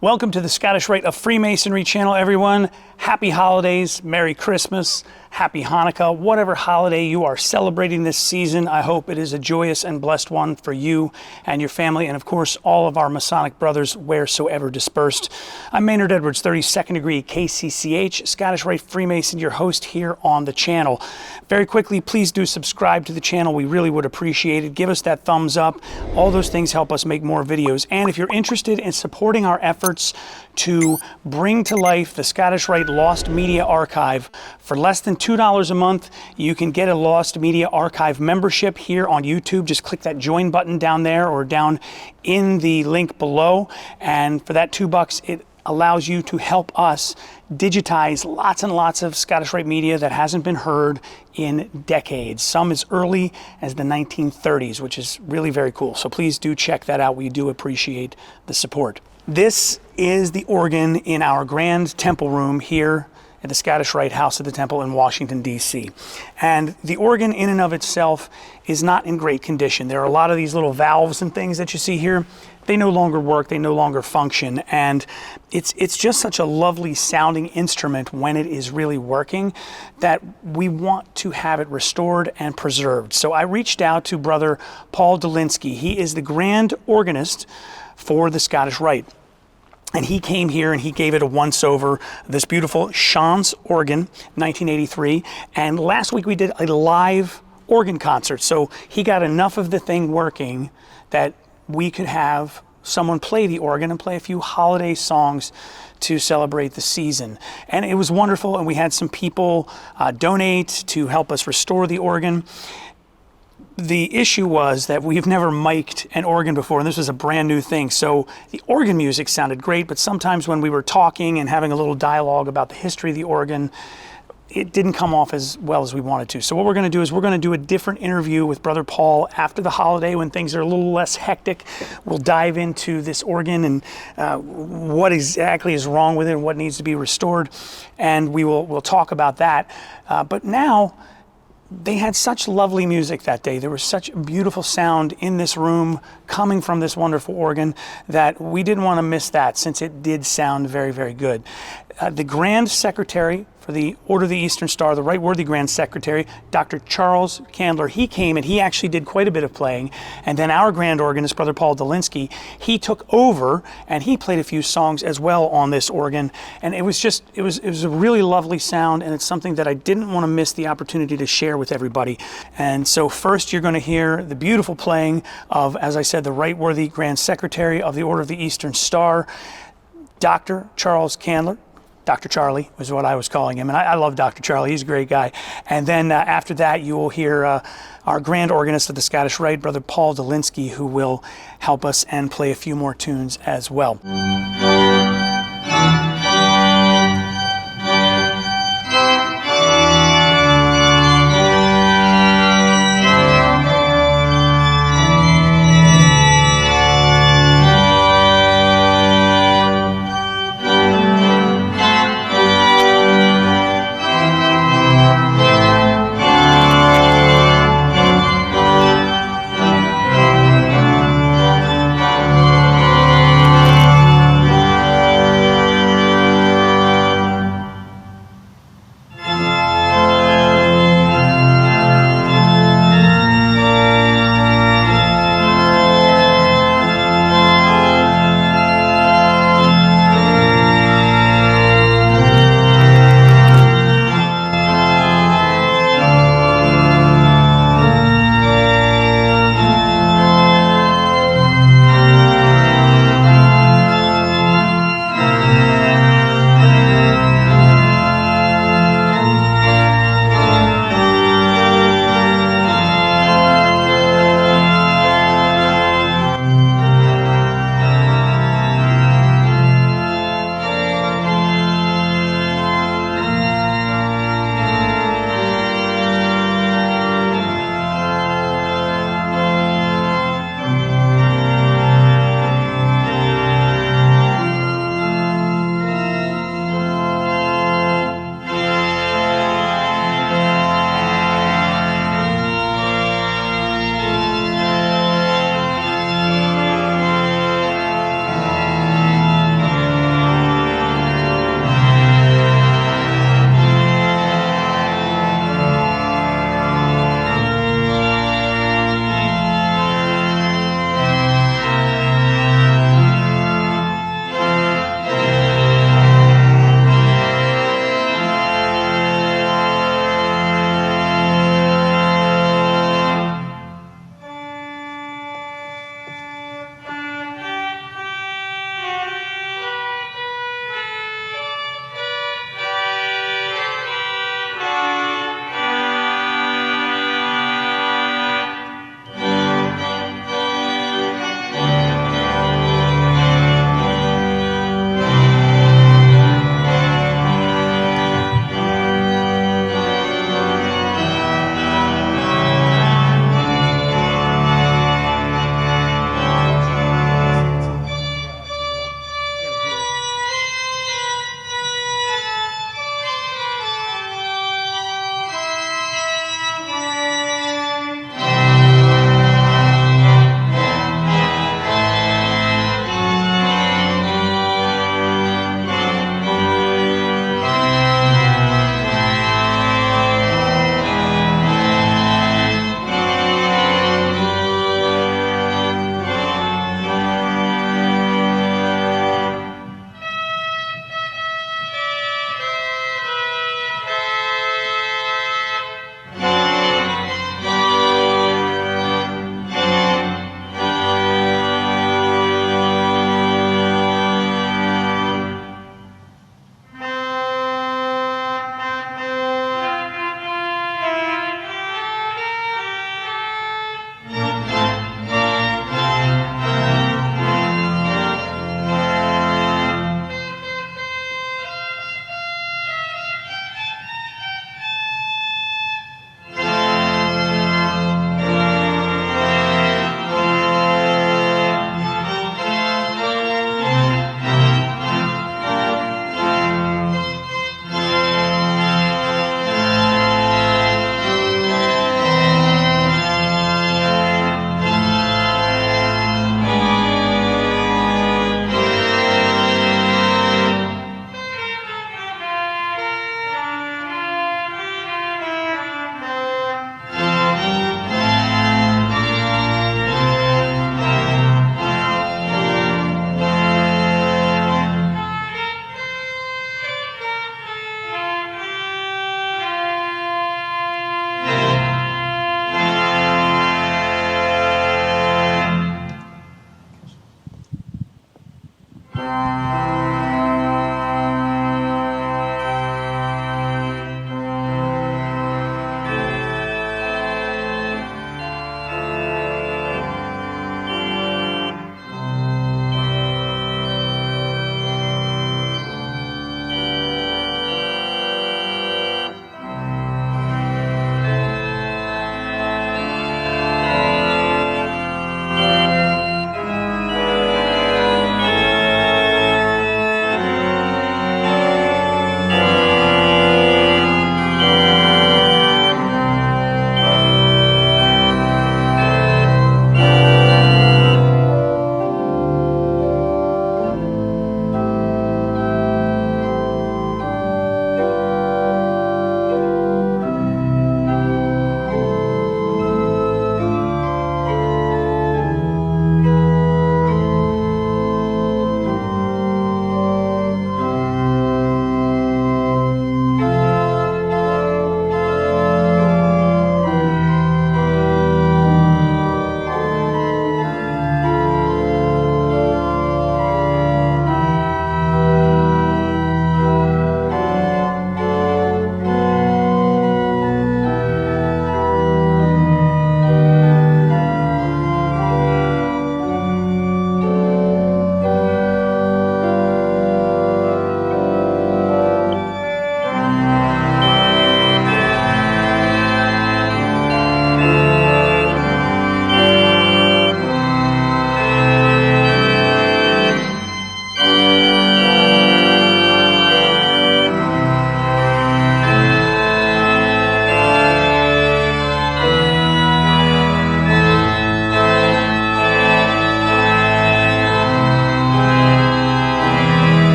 Welcome to the Scottish Rite of Freemasonry channel, everyone. Happy holidays, Merry Christmas, Happy Hanukkah, whatever holiday you are celebrating this season. I hope it is a joyous and blessed one for you and your family, and of course, all of our Masonic brothers wheresoever dispersed. I'm Maynard Edwards, 32nd degree KCCH, Scottish Rite Freemason, your host here on the channel. Very quickly, please do subscribe to the channel. We really would appreciate it. Give us that thumbs up. All those things help us make more videos. And if you're interested in supporting our efforts to bring to life the Scottish Rite Lost Media Archive, for less than $2 a month, you can get a Lost Media Archive membership here on YouTube. Just click that join button down there or down in the link below. And for that $2, it allows you to help us digitize lots and lots of Scottish Rite media that hasn't been heard in decades. Some as early as the 1930s, which is really very cool. So please do check that out. We do appreciate the support. This is the organ in our grand temple room here at the Scottish Rite House at the Temple in Washington, D.C. And the organ in and of itself is not in great condition. There are a lot of these little valves and things that you see here. They no longer work, they no longer function, and it's just such a lovely sounding instrument when it is really working that we want to have it restored and preserved. So I reached out to Brother Paul Dolinsky. He is the Grand Organist for the Scottish Rite. And he came here and he gave it a once-over, this beautiful Chance organ, 1983. And last week we did a live organ concert. So he got enough of the thing working that we could have someone play the organ and play a few holiday songs to celebrate the season. And it was wonderful, and we had some people donate to help us restore the organ. The issue was that we've never mic'd an organ before, and this was a brand new thing. So the organ music sounded great, but sometimes when we were talking and having a little dialogue about the history of the organ, it didn't come off as well as we wanted to. So what we're going to do is we're going to do a different interview with Brother Paul after the holiday when things are a little less hectic. We'll dive into this organ and what exactly is wrong with it and what needs to be restored, and we'll talk about that. But now, they had such lovely music that day. There was such beautiful sound in this room coming from this wonderful organ that we didn't want to miss that, since it did sound very, very good. The Grand Secretary for the Order of the Eastern Star, the Right Worthy Grand Secretary, Dr. Charles Chandler, he came and he actually did quite a bit of playing. And then our Grand Organist, Brother Paul Dolinsky, he took over and he played a few songs as well on this organ. And it was a really lovely sound, and it's something that I didn't want to miss the opportunity to share with everybody. And so first you're going to hear the beautiful playing of, as I said, the Right Worthy Grand Secretary of the Order of the Eastern Star, Dr. Charles Chandler. Dr. Charlie was what I was calling him, and I love Dr. Charlie. He's a great guy. And then after that, you will hear our Grand Organist of the Scottish Rite, Brother Paul Dolinsky, who will help us and play a few more tunes as well.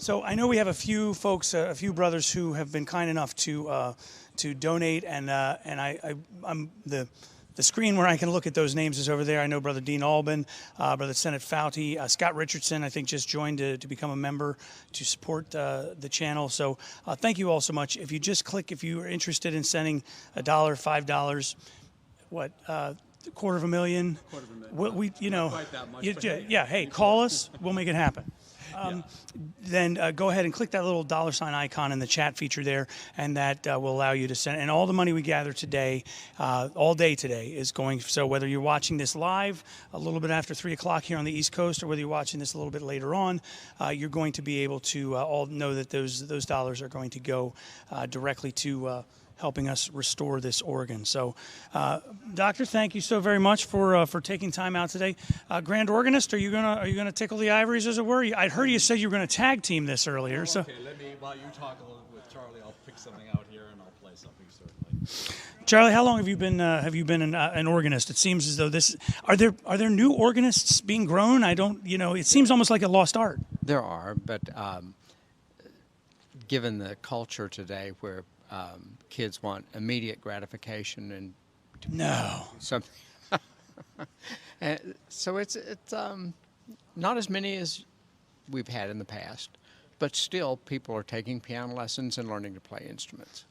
So I know we have a few folks, a few brothers who have been kind enough to donate, and I'm the screen where I can look at those names is over there. I know Brother Dean Albin, Brother Senate Fouty, Scott Richardson, I think just joined to become a member to support the channel. So thank you all so much. If you just click, if you are interested in sending $1, $5, what, $250,000? We you know, quite that much, yeah, hey, call us. We'll make it happen. Then go ahead and click that little $ icon in the chat feature there, and that will allow you to send. And all the money we gather today, all day today, is going. So whether you're watching this live a little bit after 3 o'clock here on the East Coast, or whether you're watching this a little bit later on, you're going to be able to all know that those dollars are going to go directly to helping us restore this organ. So, Doctor, thank you so very much for taking time out today. Grand Organist, are you gonna tickle the ivories, as it were? I heard you say you were gonna tag team this earlier. Okay, so let me, while you talk a little with Charlie, I'll pick something out here and I'll play something certainly. Charlie, how long have you been an organist? It seems as though are there new organists being grown? I don't, it seems almost like a lost art. There are, but given the culture today where kids want immediate gratification and something, and so it's not as many as we've had in the past, but still people are taking piano lessons and learning to play instruments.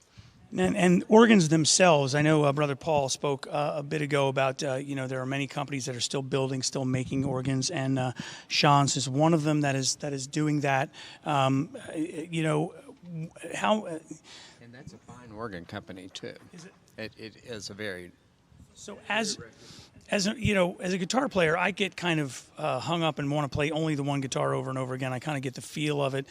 And organs themselves, I know Brother Paul spoke a bit ago about, there are many companies that are still building, still making organs, and Sean's is one of them that is doing that. How... And that's a fine organ company too. Is it? It is a very... So as a guitar player, I get kind of hung up and want to play only the one guitar over and over again. I kind of get the feel of it.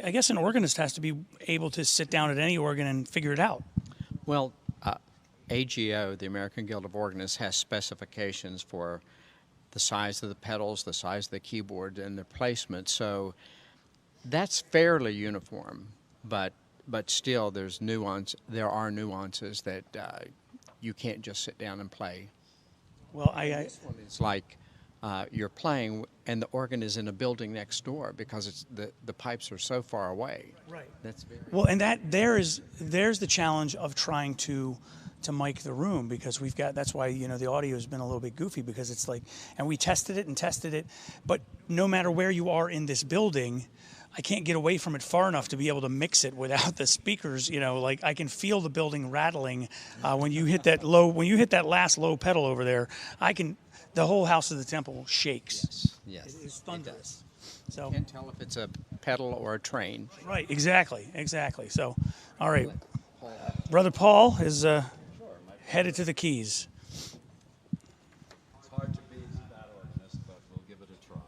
I guess an organist has to be able to sit down at any organ and figure it out. Well, AGO, the American Guild of Organists, has specifications for the size of the pedals, the size of the keyboard, and the placement. So that's fairly uniform, but still there's nuance. There are nuances that you can't just sit down and play. Well, This one is like you're playing and the organ is in a building next door because it's the pipes are so far away. Right. That's very well, and there's the challenge of trying to mic the room, because that's why the audio has been a little bit goofy, because it's like, and we tested it, but no matter where you are in this building, I can't get away from it far enough to be able to mix it without the speakers. Like I can feel the building rattling when you hit that last low pedal over there. The whole house of the temple shakes. Yes. It is thunderous. So you can't tell if it's a pedal or a train. Right. Exactly. So, all right, Brother Paul is headed to the keys. It's hard to beat that organist, but we'll give it a try.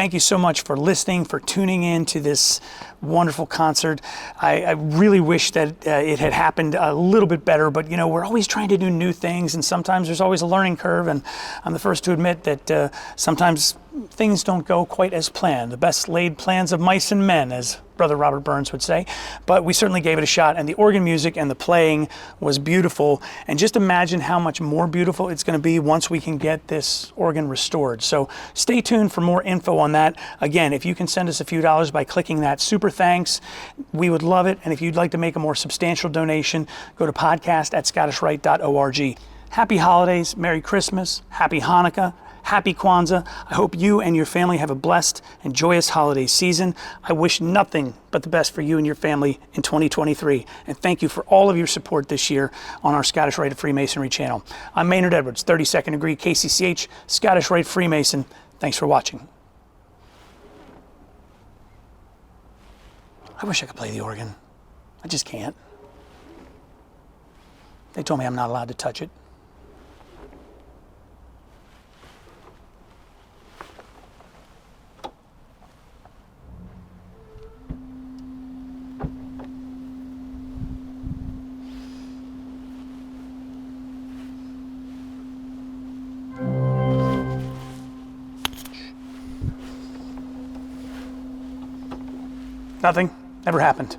thank you so much for listening, for tuning in to this wonderful concert. I really wish that it had happened a little bit better, but you know, we're always trying to do new things, and sometimes there's always a learning curve, and I'm the first to admit that sometimes things don't go quite as planned. The best laid plans of mice and men, as Brother Robert Burns would say, but we certainly gave it a shot, and the organ music and the playing was beautiful, and just imagine how much more beautiful it's going to be once we can get this organ restored. So stay tuned for more info on that. Again, if you can send us a few dollars by clicking that super thanks, we would love it, and if you'd like to make a more substantial donation, go to podcast@scottishrite.org. Happy holidays, Merry Christmas, Happy Hanukkah, Happy Kwanzaa. I hope you and your family have a blessed and joyous holiday season. I wish nothing but the best for you and your family in 2023. And thank you for all of your support this year on our Scottish Rite of Freemasonry channel. I'm Maynard Edwards, 32nd degree KCCH, Scottish Rite Freemason. Thanks for watching. I wish I could play the organ. I just can't. They told me I'm not allowed to touch it. Nothing. Never happened.